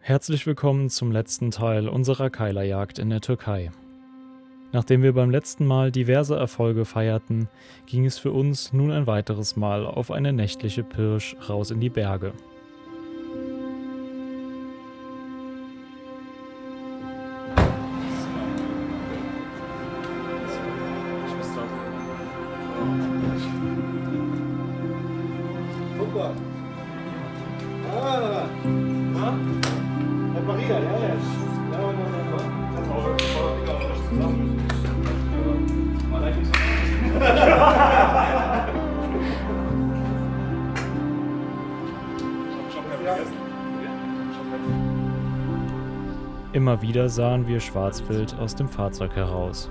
Herzlich willkommen zum letzten Teil unserer Keilerjagd in der Türkei. Nachdem wir beim letzten Mal diverse Erfolge feierten, ging es für uns nun ein weiteres Mal auf eine nächtliche Pirsch raus in die Berge. Immer wieder sahen wir Schwarzwild aus dem Fahrzeug heraus.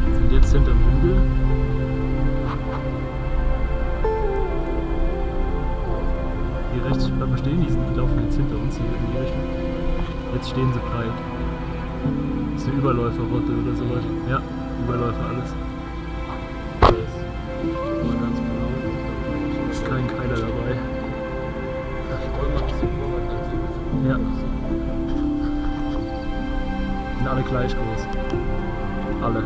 Wir sind jetzt hinterm Hügel. Hier rechts bleiben wir stehen, die laufen jetzt hinter uns hier in die Richtung. Jetzt stehen sie breit. Das ist eine Überläuferrotte oder sowas. Ja, Überläufer alles. Ist kein Keiler dabei. Ja. Sind alle gleich groß. Alle.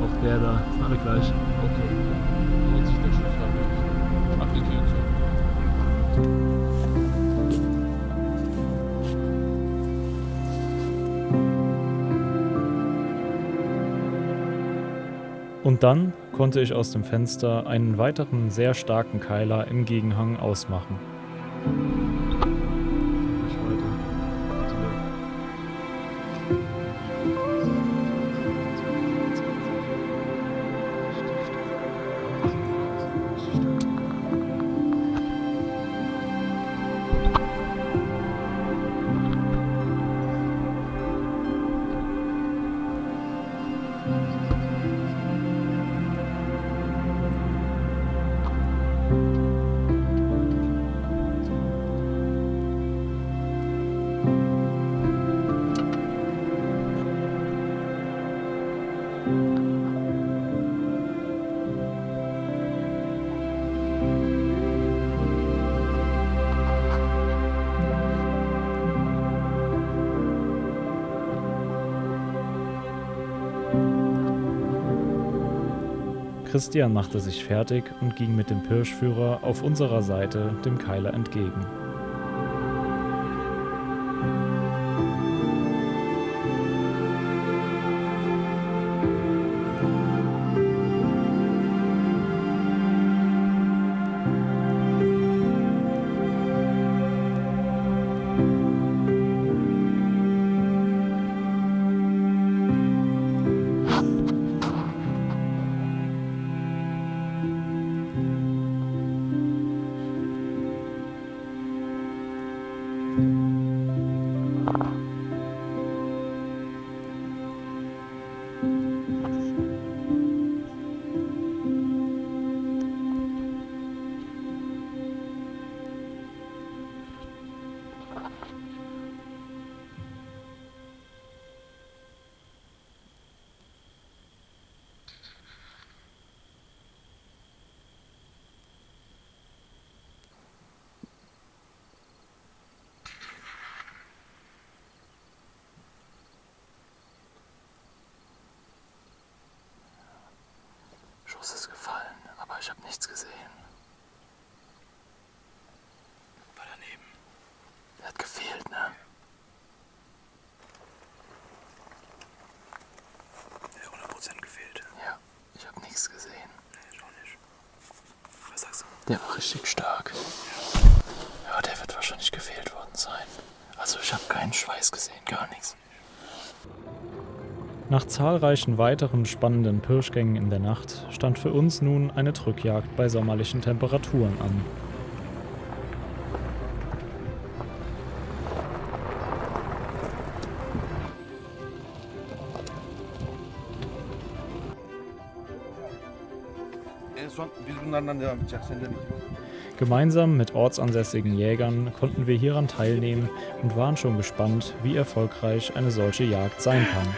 Auch der da, sind alle gleich. Okay. Jetzt sieht der Schuss an. Abgekehrt so. Und dann konnte ich aus dem Fenster einen weiteren sehr starken Keiler im Gegenhang ausmachen. Christian machte sich fertig und ging mit dem Pirschführer auf unserer Seite dem Keiler entgegen. Schuss ist gefallen, aber ich habe nichts gesehen. War daneben. Der hat gefehlt, ne? Der hat 100% gefehlt. Ja, ich habe nichts gesehen. Nee, ich auch nicht. Was sagst du? Der war richtig stark. Ja, der wird wahrscheinlich gefehlt worden sein. Also ich habe keinen Schweiß gesehen, gar nichts. Nach zahlreichen weiteren spannenden Pirschgängen in der Nacht stand für uns nun eine Drückjagd bei sommerlichen Temperaturen an. En son biz bunlardan devam edeceğiz. Sen de değil. Gemeinsam mit ortsansässigen Jägern konnten wir hieran teilnehmen und waren schon gespannt, wie erfolgreich eine solche Jagd sein kann.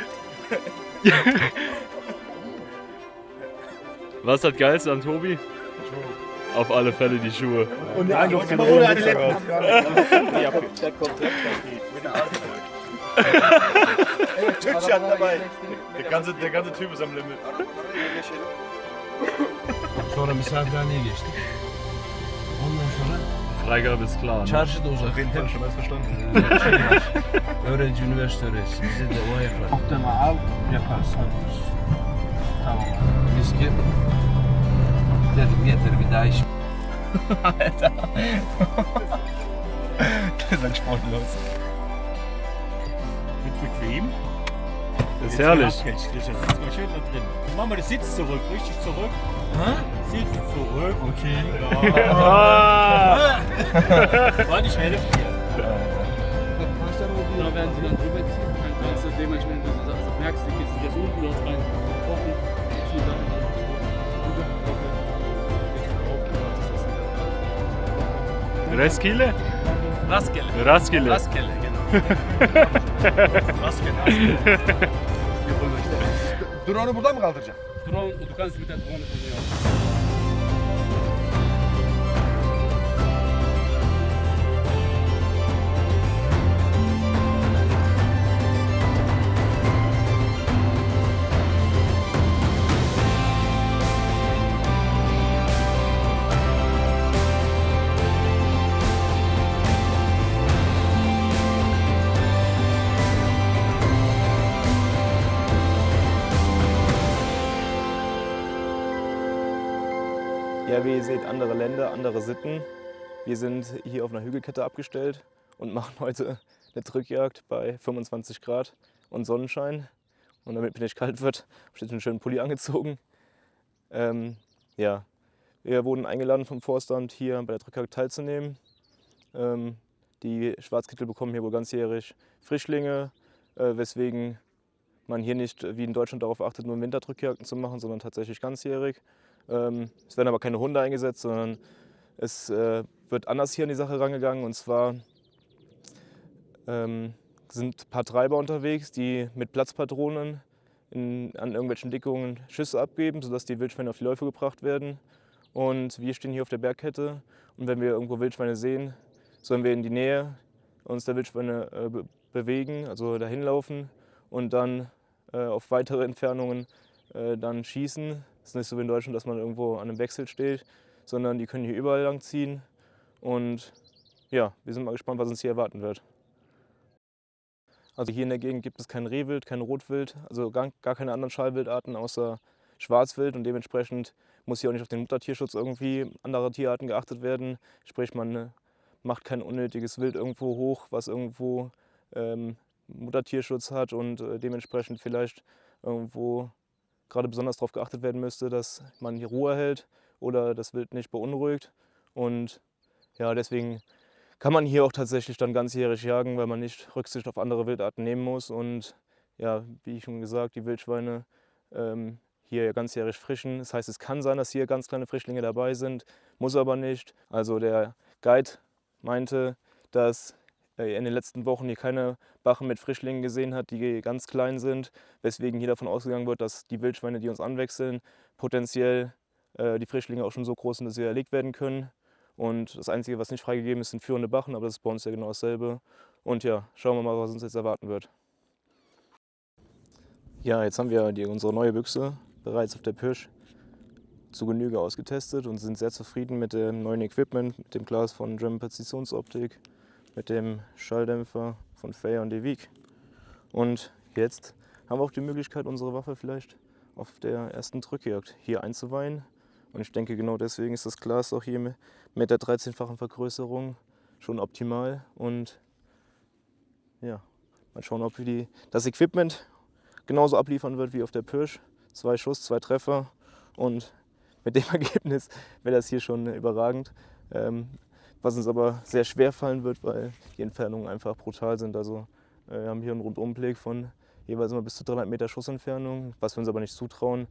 Was ist das Geilste an Tobi? Auf alle Fälle die Schuhe. Und der andere ohne Adiletten. Tütchen dabei. Der ganze Typ ist am Limit. Sonra misafirhaneye geçtik. Ondan sonra Freigabe ist klar. Ne? çarşı da uzak. Auf jeden Fall, schon alles verstanden. Şey var. Öğrenci, üniversite öğrencisi. Bize de o ayaklar. Oktama al, yaparız. Tamam abi. Biz ki dedim yeter bir daha iş. Der ist ein sportlos. Mit bequem. Ist herrlich. Jetzt sitzt mal schön da drin. Jetzt machen wir den Sitz zurück, richtig zurück. Sitz zurück. Okay. Ja. Warte, ich helfe dir. Da werden sie dann drüber ziehen. Dann kannst du dementsprechend, also merkst du, die sind jetzt unten noch rein. Kochen. Viel dann Reskile? Raskele. Raskile. Raskele, genau. Raskele. Drone'u buradan mı kaldıracak? Drone, du kannst mit der Drohne von hier aus. Ja, wie ihr seht, andere Länder, andere Sitten. Wir sind hier auf einer Hügelkette abgestellt und machen heute eine Drückjagd bei 25 Grad und Sonnenschein. Und damit mir nicht kalt wird, habe ich jetzt einen schönen Pulli angezogen. Ja, wir wurden eingeladen vom Forstamt, hier bei der Drückjagd teilzunehmen. Die Schwarzkittel bekommen hier wohl ganzjährig Frischlinge, weswegen man hier nicht wie in Deutschland darauf achtet, nur Winterdrückjagden zu machen, sondern tatsächlich ganzjährig. Es werden aber keine Hunde eingesetzt, sondern es wird anders hier an die Sache rangegangen. Und zwar sind ein paar Treiber unterwegs, die mit Platzpatronen an irgendwelchen Dickungen Schüsse abgeben, sodass die Wildschweine auf die Läufe gebracht werden. Und wir stehen hier auf der Bergkette und wenn wir irgendwo Wildschweine sehen, sollen wir in die Nähe uns der Wildschweine bewegen, also dahin laufen und dann auf weitere Entfernungen dann schießen. Es ist nicht so wie in Deutschland, dass man irgendwo an einem Wechsel steht, sondern die können hier überall lang ziehen. Und ja, wir sind mal gespannt, was uns hier erwarten wird. Also hier in der Gegend gibt es kein Rehwild, kein Rotwild, also gar keine anderen Schallwildarten außer Schwarzwild. Und dementsprechend muss hier auch nicht auf den Muttertierschutz irgendwie anderer Tierarten geachtet werden. Sprich, man macht kein unnötiges Wild irgendwo hoch, was irgendwo Muttertierschutz hat und dementsprechend vielleicht irgendwo gerade besonders darauf geachtet werden müsste, dass man hier Ruhe hält oder das Wild nicht beunruhigt. Und ja, deswegen kann man hier auch tatsächlich dann ganzjährig jagen, weil man nicht Rücksicht auf andere Wildarten nehmen muss. Und ja, wie schon gesagt, die Wildschweine hier ganzjährig frischen. Das heißt, es kann sein, dass hier ganz kleine Frischlinge dabei sind, muss aber nicht. Also der Guide meinte, dass in den letzten Wochen hier keine Bachen mit Frischlingen gesehen hat, die ganz klein sind, weswegen hier davon ausgegangen wird, dass die Wildschweine, die uns anwechseln, potenziell die Frischlinge auch schon so groß sind, dass sie erlegt werden können. Und das Einzige, was nicht freigegeben ist, sind führende Bachen, aber das ist bei uns ja genau dasselbe. Und ja, schauen wir mal, was uns jetzt erwarten wird. Ja, jetzt haben wir unsere neue Büchse bereits auf der Pirsch zu Genüge ausgetestet und sind sehr zufrieden mit dem neuen Equipment, mit dem Glas von German Präzisionsoptik, mit dem Schalldämpfer von Fair und Devik. Und jetzt haben wir auch die Möglichkeit, unsere Waffe vielleicht auf der ersten Drückjagd hier einzuweihen. Und ich denke, genau deswegen ist das Glas auch hier mit der 13-fachen Vergrößerung schon optimal. Und ja, mal schauen, ob das Equipment genauso abliefern wird wie auf der Pirsch. 2 Schuss, 2 Treffer und mit dem Ergebnis wäre das hier schon überragend. Was uns aber sehr schwer fallen wird, weil die Entfernungen einfach brutal sind. Also wir haben hier einen Rundumblick von jeweils immer bis zu 300 Meter Schussentfernung, was wir uns aber nicht zutrauen.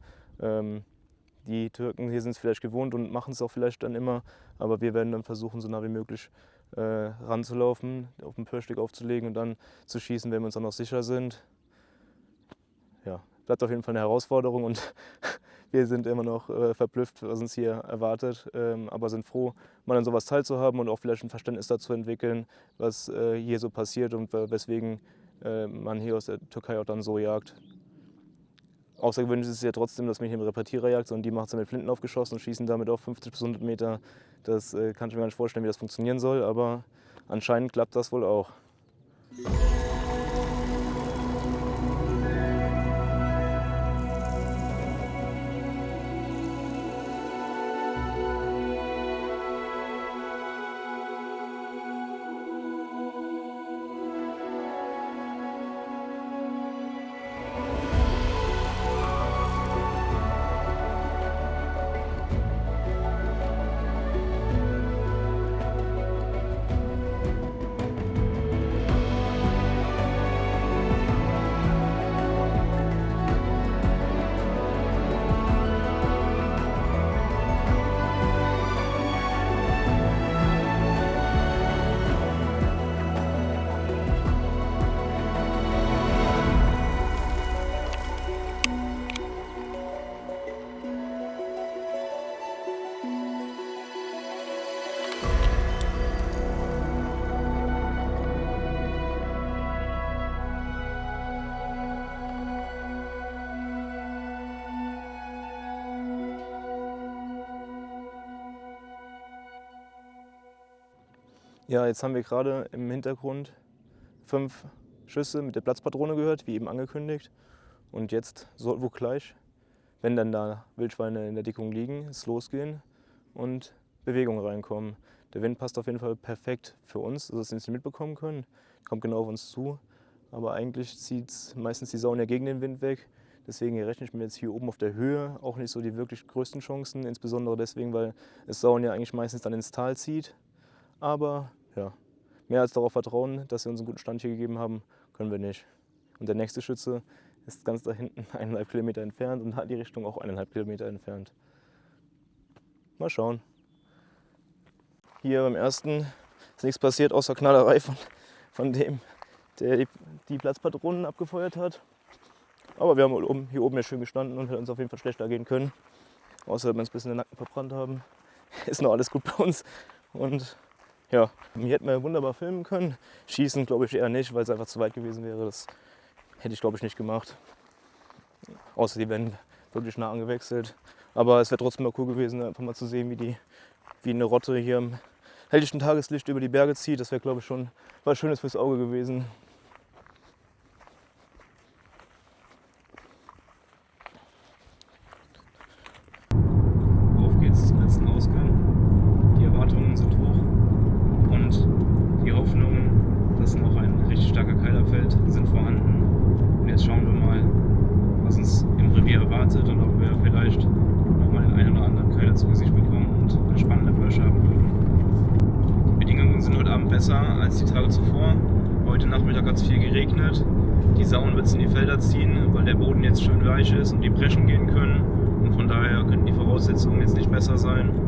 Die Türken hier sind es vielleicht gewohnt und machen es auch vielleicht dann immer, aber wir werden dann versuchen, so nah wie möglich ranzulaufen, auf den Pirschstück aufzulegen und dann zu schießen, wenn wir uns dann noch sicher sind. Ja, bleibt auf jeden Fall eine Herausforderung und Wir sind immer noch verblüfft, was uns hier erwartet, aber sind froh, mal an sowas teilzuhaben und auch vielleicht ein Verständnis dazu entwickeln, was hier so passiert und weswegen man hier aus der Türkei auch dann so jagt. Außergewöhnlich ist es ja trotzdem, dass man hier einen Repartierer jagt, sondern die macht es mit Flinten aufgeschossen und schießen damit auf 50 bis 100 Meter. Das kann ich mir gar nicht vorstellen, wie das funktionieren soll, aber anscheinend klappt das wohl auch. Ja, jetzt haben wir gerade im Hintergrund 5 Schüsse mit der Platzpatrone gehört, wie eben angekündigt. Und jetzt soll wohl gleich, wenn dann da Wildschweine in der Dickung liegen, es losgehen und Bewegung reinkommen. Der Wind passt auf jeden Fall perfekt für uns, dass wir es nicht mitbekommen können. Kommt genau auf uns zu. Aber eigentlich zieht meistens die Sauen ja gegen den Wind weg. Deswegen rechne ich mir jetzt hier oben auf der Höhe auch nicht so die wirklich größten Chancen. Insbesondere deswegen, weil es Sauen ja eigentlich meistens dann ins Tal zieht. Aber ja, mehr als darauf vertrauen, dass wir uns einen guten Stand hier gegeben haben, können wir nicht. Und der nächste Schütze ist ganz da hinten 1,5 Kilometer entfernt und hat die Richtung auch 1,5 Kilometer entfernt. Mal schauen. Hier beim ersten ist nichts passiert, außer Knallerei von dem, der die Platzpatronen abgefeuert hat. Aber wir haben hier oben ja schön gestanden und hätten uns auf jeden Fall schlechter gehen können. Außer dass wir uns ein bisschen den Nacken verbrannt haben. Ist noch alles gut bei uns. Und ja, hier hätten wir wunderbar filmen können. Schießen glaube ich eher nicht, weil es einfach zu weit gewesen wäre. Das hätte ich glaube ich nicht gemacht. Außer die wären wirklich nah angewechselt. Aber es wäre trotzdem mal cool gewesen, einfach mal zu sehen, wie eine Rotte hier im helllichten Tageslicht über die Berge zieht. Das wäre glaube ich schon was Schönes fürs Auge gewesen. Auf geht's zum letzten Ausgang. Die Erwartungen sind hoch und die Hoffnungen, dass noch ein richtig starker Keiler fällt, sind vorhanden. Und jetzt schauen wir mal, was uns im Revier erwartet und ob wir vielleicht nochmal den einen oder anderen Keiler zu Gesicht bekommen und eine spannende Börsche haben würden. Die Bedingungen sind heute Abend besser als die Tage zuvor. Heute Nachmittag hat es viel geregnet. Die Sauen wird es in die Felder ziehen, weil der Boden jetzt schön weich ist und die Breschen gehen können. Und von daher könnten die Voraussetzungen jetzt nicht besser sein.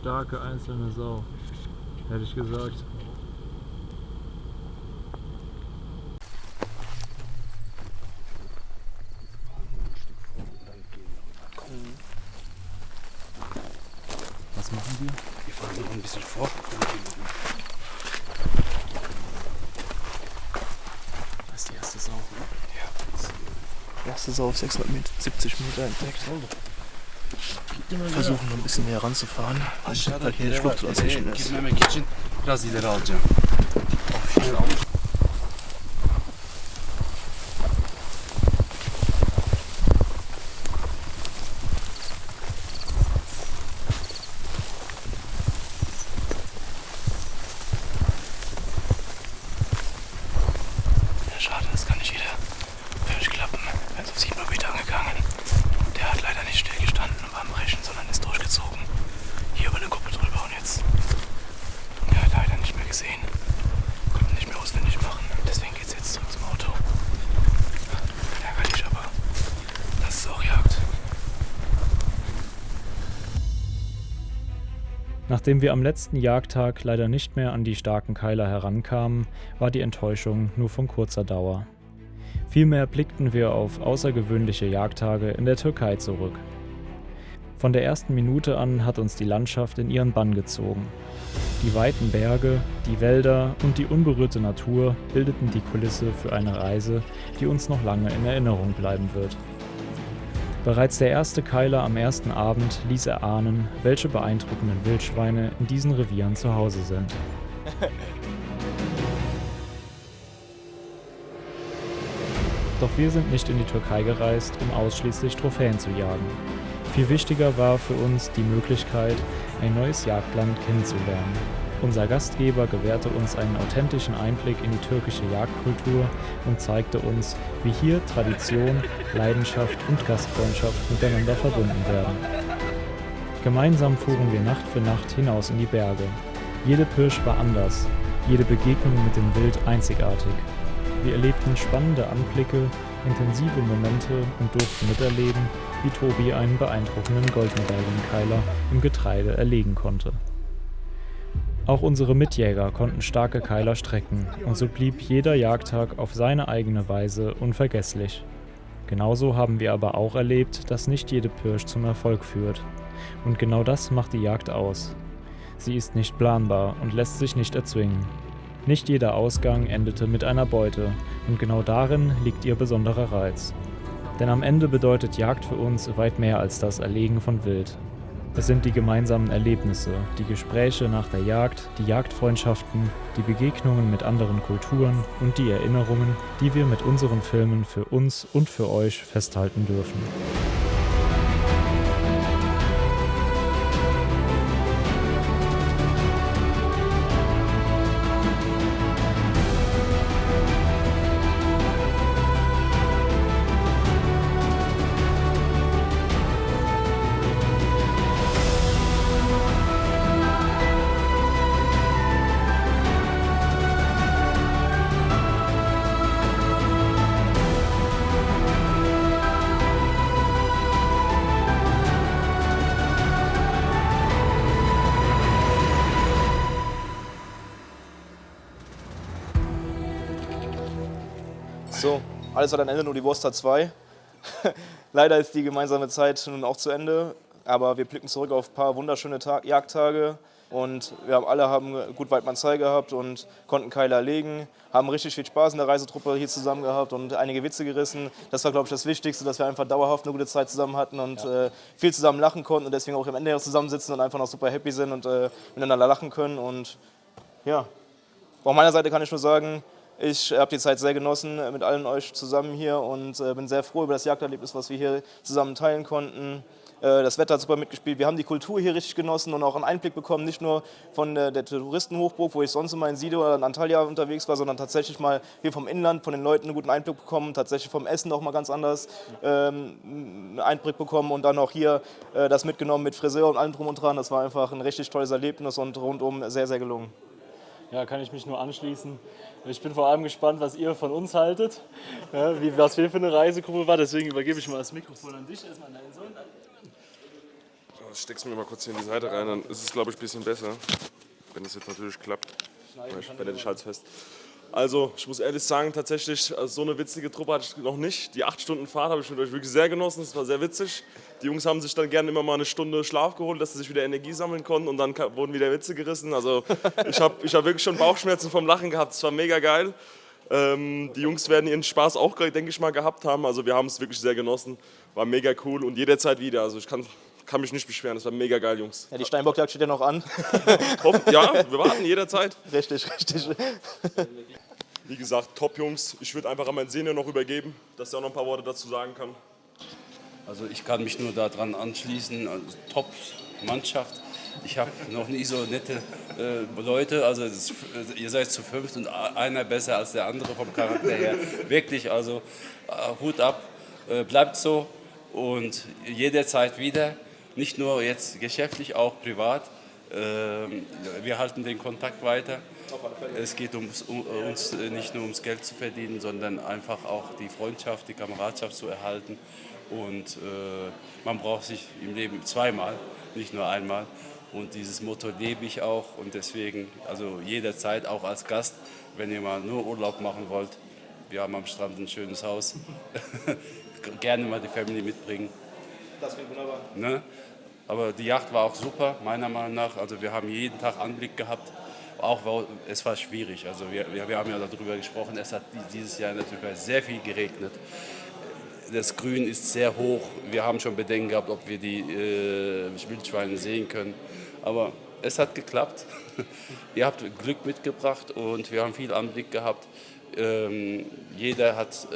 Starke einzelne Sau, hätte ich gesagt. Was machen wir? Wir fahren noch ein bisschen vor. Das ist die erste Sau, oder? Die erste Sau auf 670 Meter entdeckt. Versuchen noch ein bisschen näher ranzufahren, weil hier die Schlucht dazwischen ist. Gitmemek için biraz ileri alacağım. Schade, das kann nicht jeder durchklappen. Er ist auf 7 Meter angegangen. Der hat leider nicht stillgestanden und war am Brechen, sondern ist durchgezogen. Hier über eine Kuppel drüber und jetzt. Ja, leider nicht mehr gesehen. Konnte nicht mehr auswendig Nachdem wir am letzten Jagdtag leider nicht mehr an die starken Keiler herankamen, war die Enttäuschung nur von kurzer Dauer. Vielmehr blickten wir auf außergewöhnliche Jagdtage in der Türkei zurück. Von der ersten Minute an hat uns die Landschaft in ihren Bann gezogen. Die weiten Berge, die Wälder und die unberührte Natur bildeten die Kulisse für eine Reise, die uns noch lange in Erinnerung bleiben wird. Bereits der erste Keiler am ersten Abend ließ erahnen, welche beeindruckenden Wildschweine in diesen Revieren zu Hause sind. Doch wir sind nicht in die Türkei gereist, um ausschließlich Trophäen zu jagen. Viel wichtiger war für uns die Möglichkeit, ein neues Jagdland kennenzulernen. Unser Gastgeber gewährte uns einen authentischen Einblick in die türkische Jagdkultur und zeigte uns, wie hier Tradition, Leidenschaft und Gastfreundschaft miteinander verbunden werden. Gemeinsam fuhren wir Nacht für Nacht hinaus in die Berge. Jede Pirsch war anders, jede Begegnung mit dem Wild einzigartig. Wir erlebten spannende Anblicke, intensive Momente und durften miterleben, wie Tobi einen beeindruckenden Goldmedaillenkeiler im Getreide erlegen konnte. Auch unsere Mitjäger konnten starke Keiler strecken und so blieb jeder Jagdtag auf seine eigene Weise unvergesslich. Genauso haben wir aber auch erlebt, dass nicht jede Pirsch zum Erfolg führt. Und genau das macht die Jagd aus. Sie ist nicht planbar und lässt sich nicht erzwingen. Nicht jeder Ausgang endete mit einer Beute und genau darin liegt ihr besonderer Reiz. Denn am Ende bedeutet Jagd für uns weit mehr als das Erlegen von Wild. Es sind die gemeinsamen Erlebnisse, die Gespräche nach der Jagd, die Jagdfreundschaften, die Begegnungen mit anderen Kulturen und die Erinnerungen, die wir mit unseren Filmen für uns und für euch festhalten dürfen. So, alles hat ein Ende, nur die Wurst hat zwei. Leider ist die gemeinsame Zeit nun auch zu Ende, aber wir blicken zurück auf ein paar wunderschöne Jagdtage und wir haben gut Weidmannsheil gehabt und konnten Keiler erlegen, haben richtig viel Spaß in der Reisetruppe hier zusammen gehabt und einige Witze gerissen. Das war, glaube ich, das Wichtigste, dass wir einfach dauerhaft eine gute Zeit zusammen hatten und viel zusammen lachen konnten und deswegen auch am Ende zusammensitzen und einfach noch super happy sind und miteinander lachen können. Und ja, von meiner Seite kann ich nur sagen, ich habe die Zeit sehr genossen mit allen euch zusammen hier und bin sehr froh über das Jagderlebnis, was wir hier zusammen teilen konnten. Das Wetter hat super mitgespielt. Wir haben die Kultur hier richtig genossen und auch einen Einblick bekommen, nicht nur von der Touristenhochburg, wo ich sonst immer in Sido oder in Antalya unterwegs war, sondern tatsächlich mal hier vom Inland, von den Leuten einen guten Einblick bekommen, tatsächlich vom Essen auch mal ganz anders einen Einblick bekommen und dann auch hier das mitgenommen mit Friseur und allem drum und dran. Das war einfach ein richtig tolles Erlebnis und rundum sehr, sehr gelungen. Ja, kann ich mich nur anschließen. Ich bin vor allem gespannt, was ihr von uns haltet, ja, was wir für eine Reisegruppe war. Deswegen übergebe ich mal das Mikrofon an dich, erstmal an deinen Sohn. Ich steck's mir mal kurz hier in die Seite rein, dann ist es, glaube ich, ein bisschen besser. Wenn das jetzt natürlich klappt. Wenn er dich halt fest. Also, ich muss ehrlich sagen, tatsächlich, so eine witzige Truppe hatte ich noch nicht. Die 8 Stunden Fahrt habe ich mit euch wirklich sehr genossen, das war sehr witzig. Die Jungs haben sich dann gerne immer mal eine Stunde Schlaf geholt, dass sie sich wieder Energie sammeln konnten und dann wurden wieder Witze gerissen. Also, ich hab wirklich schon Bauchschmerzen vom Lachen gehabt, das war mega geil. Die Jungs werden ihren Spaß auch, denke ich mal, gehabt haben. Also, wir haben es wirklich sehr genossen, war mega cool und jederzeit wieder. Also, ich kann mich nicht beschweren, das war mega geil, Jungs. Ja, die Steinbockjagd steht ja noch an. Ja, wir warten jederzeit. Richtig. Wie gesagt, top Jungs. Ich würde einfach an meinen Senior noch übergeben, dass er auch noch ein paar Worte dazu sagen kann. Also ich kann mich nur daran anschließen, also top Mannschaft. Ich habe noch nie so nette Leute, also ihr seid zu 5 und einer besser als der andere vom Charakter her. Wirklich, also Hut ab, bleibt so und jederzeit wieder. Nicht nur jetzt geschäftlich, auch privat. Wir halten den Kontakt weiter. Es geht uns nicht nur ums Geld zu verdienen, sondern einfach auch die Freundschaft, die Kameradschaft zu erhalten. Und man braucht sich im Leben zweimal, nicht nur einmal. Und dieses Motto lebe ich auch und deswegen, also jederzeit auch als Gast, wenn ihr mal nur Urlaub machen wollt, wir haben am Strand ein schönes Haus, gerne mal die Family mitbringen. Das klingt wunderbar. Ne? Aber die Yacht war auch super, meiner Meinung nach. Also wir haben jeden Tag Anblick gehabt. Auch es war schwierig. Also wir haben ja darüber gesprochen, es hat dieses Jahr in der Türkei sehr viel geregnet. Das Grün ist sehr hoch. Wir haben schon Bedenken gehabt, ob wir die Wildschweine sehen können. Aber es hat geklappt. Ihr habt Glück mitgebracht und wir haben viel Anblick gehabt. Jeder hat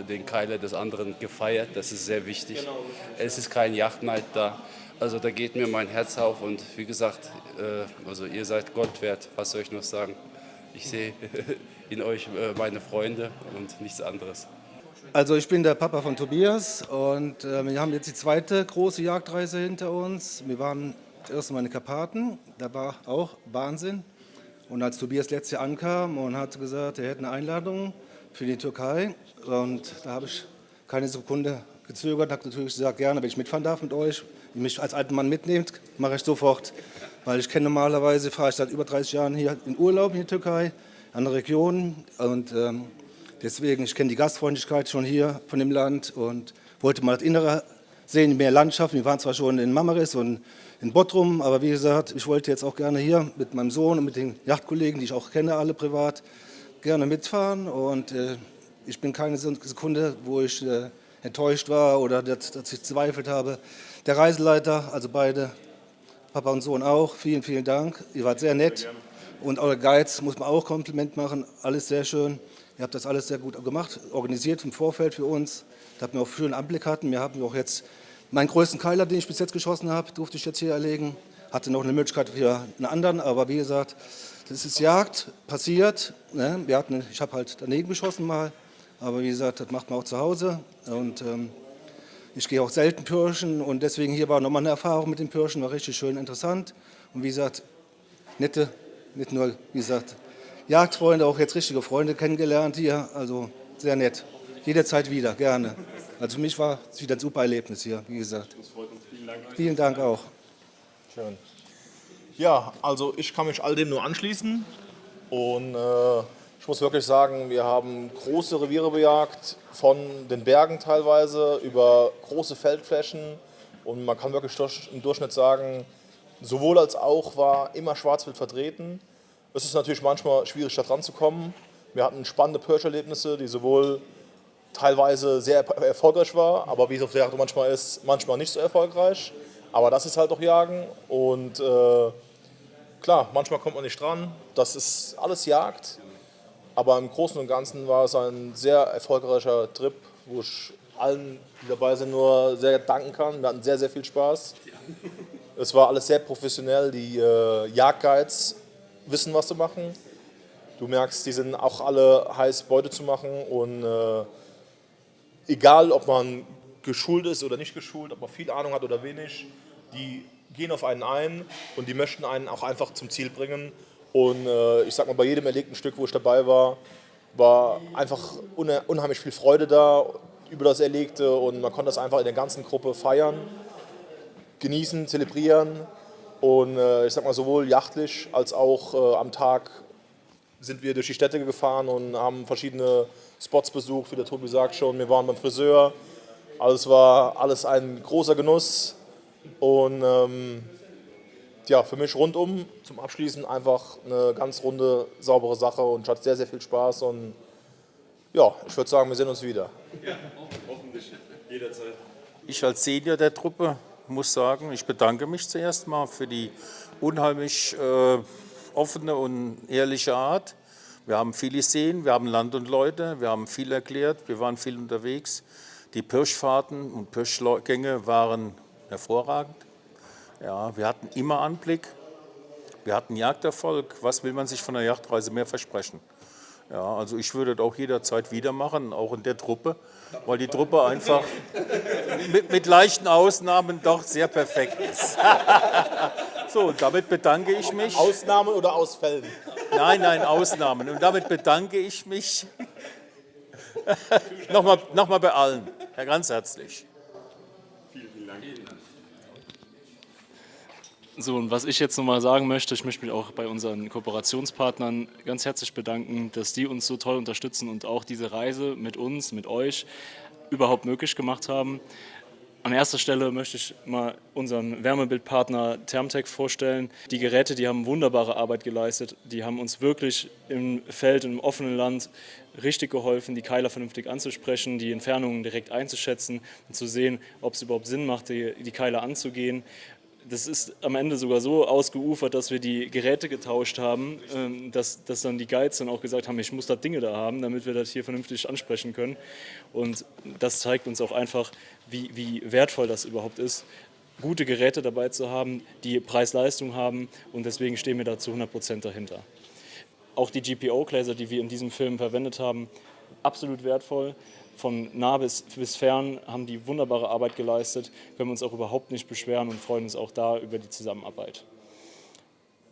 den Keiler des anderen gefeiert. Das ist sehr wichtig. Genau. Es ist kein Yachtneid da. Also da geht mir mein Herz auf und wie gesagt, also ihr seid Gold wert. Was soll ich noch sagen? Ich sehe in euch meine Freunde und nichts anderes. Also ich bin der Papa von Tobias und wir haben jetzt die zweite große Jagdreise hinter uns. Wir waren das erste Mal in den Karpaten, da war auch Wahnsinn. Und als Tobias letztes Jahr ankam und hat gesagt, er hätte eine Einladung für die Türkei und da habe ich keine Sekunde gezögert, habe natürlich gesagt, gerne, wenn ich mitfahren darf mit euch, wenn ihr mich als alten Mann mitnehmt, mache ich sofort. Weil ich kenne normalerweise, fahre ich seit über 30 Jahren hier in Urlaub in die Türkei, an der Region und deswegen, ich kenne die Gastfreundlichkeit schon hier von dem Land und wollte mal das Innere sehen, mehr Landschaft. Wir waren zwar schon in Marmaris und in Bodrum, aber wie gesagt, ich wollte jetzt auch gerne hier mit meinem Sohn und mit den Yachtkollegen, die ich auch kenne, alle privat, gerne mitfahren. Und ich bin keine Sekunde, wo ich enttäuscht war oder dass ich zweifelt habe. Der Reiseleiter, also beide, Papa und Sohn auch, vielen, vielen Dank. Ihr wart sehr nett. Und eure Guides muss man auch Kompliment machen, alles sehr schön. Ihr habt das alles sehr gut gemacht, organisiert im Vorfeld für uns, dass wir auch einen schönen Anblick hatten. Wir haben auch jetzt meinen größten Keiler, den ich bis jetzt geschossen habe, durfte ich jetzt hier erlegen. Hatte noch eine Möglichkeit für einen anderen, aber wie gesagt, das ist Jagd, passiert. Ne? Ich habe halt daneben geschossen mal, aber wie gesagt, das macht man auch zu Hause. Und ich gehe auch selten Pirschen und deswegen hier war nochmal eine Erfahrung mit den Pirschen, war richtig schön interessant. Und wie gesagt, nette, nicht nur, wie gesagt, Jagdfreunde, auch jetzt richtige Freunde kennengelernt hier, also sehr nett. Jederzeit wieder, gerne. Also für mich war es wieder ein super Erlebnis hier, wie gesagt. Das freut uns. Vielen Dank. Vielen Dank auch. Schön. Ja, also ich kann mich all dem nur anschließen und ich muss wirklich sagen, wir haben große Reviere bejagt, von den Bergen teilweise über große Feldflächen und man kann wirklich im Durchschnitt sagen, sowohl als auch war immer Schwarzwild vertreten. Es ist natürlich manchmal schwierig, da dran zu kommen. Wir hatten spannende Pirscherlebnisse, die sowohl teilweise sehr erfolgreich war, aber wie es auf der Jagd manchmal ist, manchmal nicht so erfolgreich. Aber das ist halt auch Jagen und klar, manchmal kommt man nicht dran, das ist alles Jagd. Aber im Großen und Ganzen war es ein sehr erfolgreicher Trip, wo ich allen, die dabei sind, nur sehr danken kann. Wir hatten sehr, sehr viel Spaß. Es war alles sehr professionell, die Jagdguides wissen, was sie machen. Du merkst, die sind auch alle heiß, Beute zu machen und egal, ob man geschult ist oder nicht geschult, ob man viel Ahnung hat oder wenig, die gehen auf einen ein und die möchten einen auch einfach zum Ziel bringen. Und ich sag mal, bei jedem erlegten Stück, wo ich dabei war, war einfach unheimlich viel Freude da über das Erlegte und man konnte das einfach in der ganzen Gruppe feiern, genießen, zelebrieren. Und ich sag mal, sowohl jachtlich als auch am Tag sind wir durch die Städte gefahren und haben verschiedene Spots besucht, wie der Tobi sagt schon. Wir waren beim Friseur. Also es war alles ein großer Genuss. Und ja, für mich rundum zum Abschließen einfach eine ganz runde, saubere Sache und ich hatte sehr, sehr viel Spaß. Und ja, ich würde sagen, wir sehen uns wieder. Ja, hoffentlich. Jederzeit. Ich als Senior der Truppe muss sagen, ich bedanke mich zuerst mal für die unheimlich offene und ehrliche Art. Wir haben viel gesehen, wir haben Land und Leute, wir haben viel erklärt, wir waren viel unterwegs. Die Pirschfahrten und Pirschgänge waren hervorragend. Ja, wir hatten immer Anblick, wir hatten Jagderfolg. Was will man sich von einer Jagdreise mehr versprechen? Ja, also ich würde das auch jederzeit wieder machen, auch in der Truppe, weil die Truppe einfach mit leichten Ausnahmen doch sehr perfekt ist. So, und damit bedanke ich mich. Ausnahmen oder Ausfällen? Nein, Ausnahmen. Und damit bedanke ich mich nochmal bei allen, ganz herzlich. Vielen Dank. So, und was ich jetzt nochmal sagen möchte, ich möchte mich auch bei unseren Kooperationspartnern ganz herzlich bedanken, dass die uns so toll unterstützen und auch diese Reise mit uns, mit euch überhaupt möglich gemacht haben. An erster Stelle möchte ich mal unseren Wärmebildpartner Thermtec vorstellen. Die Geräte, die haben wunderbare Arbeit geleistet. Die haben uns wirklich im Feld, im offenen Land richtig geholfen, die Keiler vernünftig anzusprechen, die Entfernungen direkt einzuschätzen und zu sehen, ob es überhaupt Sinn macht, die Keiler anzugehen. Das ist am Ende sogar so ausgeufert, dass wir die Geräte getauscht haben, dass dann die Guides dann auch gesagt haben, ich muss da Dinge da haben, damit wir das hier vernünftig ansprechen können. Und das zeigt uns auch einfach, wie wertvoll das überhaupt ist, gute Geräte dabei zu haben, die Preis-Leistung haben, und deswegen stehen wir da zu 100% dahinter. Auch die GPO-Gläser, die wir in diesem Film verwendet haben, absolut wertvoll. Von nah bis fern haben die wunderbare Arbeit geleistet, können wir uns auch überhaupt nicht beschweren und freuen uns auch da über die Zusammenarbeit.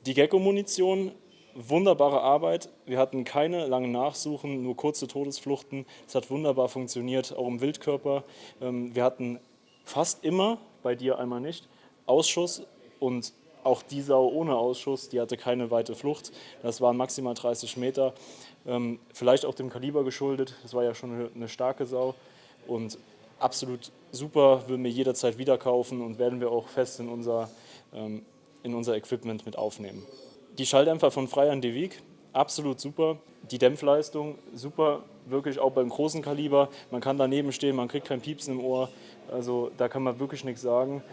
Die Gecko-Munition, wunderbare Arbeit. Wir hatten keine langen Nachsuchen, nur kurze Todesfluchten. Es hat wunderbar funktioniert, auch im Wildkörper. Wir hatten fast immer, bei dir einmal nicht, Ausschuss, und auch die Sau ohne Ausschuss, die hatte keine weite Flucht. Das waren maximal 30 Meter. Vielleicht auch dem Kaliber geschuldet, das war ja schon eine starke Sau, und absolut super, würden wir jederzeit wieder kaufen und werden wir auch fest in unser Equipment mit aufnehmen. Die Schalldämpfer von Freian de Wiek, absolut super, die Dämpfleistung super, wirklich auch beim großen Kaliber, man kann daneben stehen, man kriegt kein Piepsen im Ohr, also da kann man wirklich nichts sagen.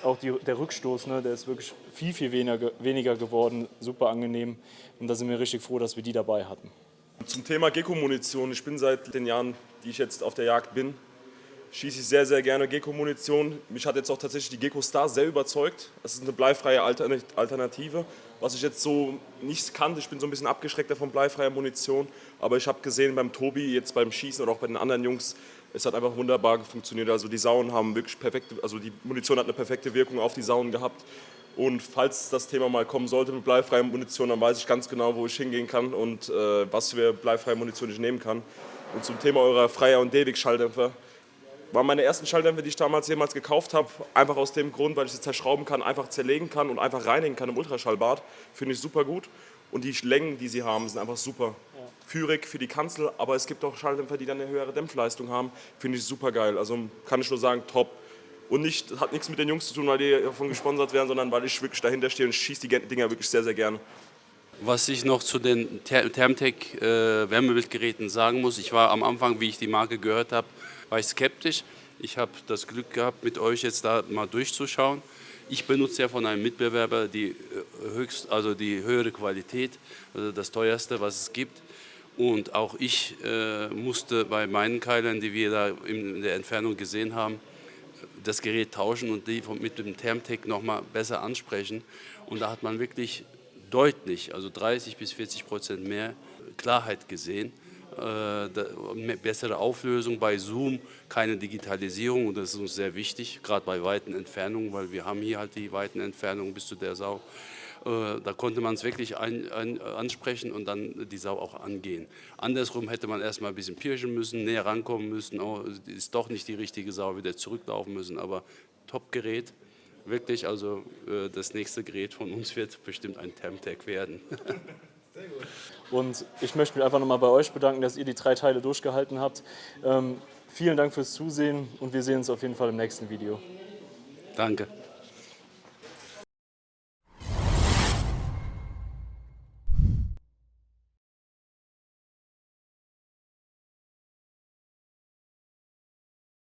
Auch der Rückstoß, ne, der ist wirklich viel weniger geworden, super angenehm, und da sind wir richtig froh, dass wir die dabei hatten. Zum Thema Gecko-Munition, ich bin seit den Jahren, die ich jetzt auf der Jagd bin, schieße ich sehr, sehr gerne Gecko-Munition. Mich hat jetzt auch tatsächlich die Gecko Star sehr überzeugt. Es ist eine bleifreie Alternative, was ich jetzt so nicht kannte. Ich bin so ein bisschen abgeschreckter von bleifreier Munition, aber ich habe gesehen beim Tobi, jetzt beim Schießen oder auch bei den anderen Jungs, es hat einfach wunderbar funktioniert. Also die Sauen haben wirklich perfekte, also die Munition hat eine perfekte Wirkung auf die Sauen gehabt. Und falls das Thema mal kommen sollte mit bleifreier Munition, dann weiß ich ganz genau, wo ich hingehen kann und was für bleifreie Munition ich nehmen kann. Und zum Thema eurer Freier und Dewig Schalldämpfer, waren meine ersten Schalldämpfer, die ich jemals gekauft habe, einfach aus dem Grund, weil ich sie zerschrauben kann, einfach zerlegen kann und einfach reinigen kann im Ultraschallbad. Finde ich super gut. Und die Längen, die sie haben, sind einfach super. Führig für die Kanzel, aber es gibt auch Schalldämpfer, die dann eine höhere Dämpfleistung haben. Finde ich super geil. Also kann ich nur sagen, top. Und hat nichts mit den Jungs zu tun, weil die davon gesponsert werden, sondern weil ich wirklich dahinter stehe und schieße die Dinger wirklich sehr, sehr gerne. Was ich noch zu den Thermtec Wärmebildgeräten sagen muss, ich war am Anfang, wie ich die Marke gehört habe, war ich skeptisch. Ich habe das Glück gehabt, mit euch jetzt da mal durchzuschauen. Ich benutze ja von einem Mitbewerber die höhere Qualität, also das teuerste, was es gibt. Und auch ich musste bei meinen Keilern, die wir da in der Entfernung gesehen haben, das Gerät tauschen und die mit dem Thermtec nochmal besser ansprechen. Und da hat man wirklich deutlich, also 30-40% mehr Klarheit gesehen. Bessere Auflösung bei Zoom, keine Digitalisierung, und das ist uns sehr wichtig, gerade bei weiten Entfernungen, weil wir haben hier halt die weiten Entfernungen bis zu der Sau. Da konnte man es wirklich ansprechen und dann die Sau auch angehen. Andersrum hätte man erstmal ein bisschen pirschen müssen, näher rankommen müssen, oh, ist doch nicht die richtige Sau, wieder zurücklaufen müssen, aber Top-Gerät, wirklich, also das nächste Gerät von uns wird bestimmt ein Thermtec werden. Sehr gut. Und ich möchte mich einfach nochmal bei euch bedanken, dass ihr die 3 Teile durchgehalten habt. Vielen Dank fürs Zusehen und wir sehen uns auf jeden Fall im nächsten Video. Danke.